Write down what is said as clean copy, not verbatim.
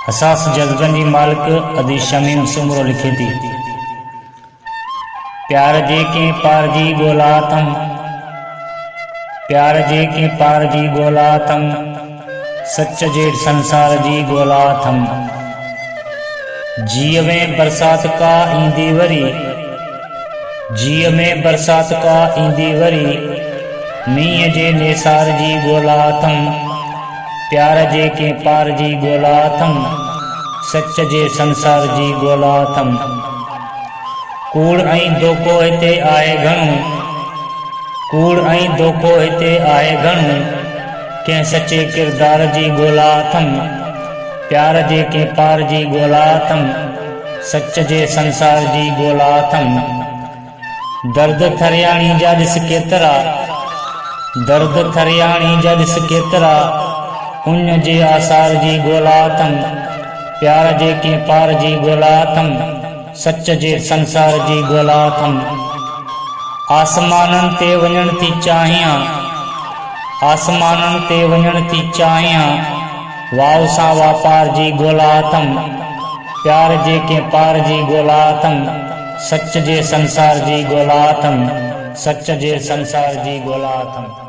हसास जज़बनि मालिक अदी शमीम सुमरो लिखे थी। प्यार जे के पार जी ॻोल्हा अथम, प्यार जे के पार जी ॻोल्हा अथम, सच जे संसार जी ॻोल्हा अथम। जीअ में बरसात का ईंदी वरी, जीअ में बरसात का ईंदी वरी, मींहं जे नेसार जी ॻोल्हा अथम। प्यार जे के पार जी ॻोल्हा अथम, सच जे संसार जी ॻोल्हा अथम। कूड़ ऐं धोखो हिते आहे घणो, कूड़ ऐं धोखो हिते आहे घणो, कंहिं सचे किरदार जी ॻोल्हा अथम। प्यार जे के पार जी ॻोल्हा अथम, सच जे संसार जी ॻोल्हा अथम। दर्द थरियाणी जा ॾिस केतिरा, दर्द थरियाणी जा ॾिस केतिरा, उन जे आसार जी ॻोल्हा अथम। प्यार जे के पार जी ॻोल्हा अथम, सच जे संसार जी ॻोल्हा अथम। आसमाननि ते वञण थी चाहियां, आसमाननि ते वञण थी चाहियां, वाव सां वापार जी ॻोल्हा अथम। प्यार जे के पार जी ॻोल्हा अथम, सच जे संसार जी ॻोल्हा अथम, सच जे संसार जी ॻोल्हा अथम।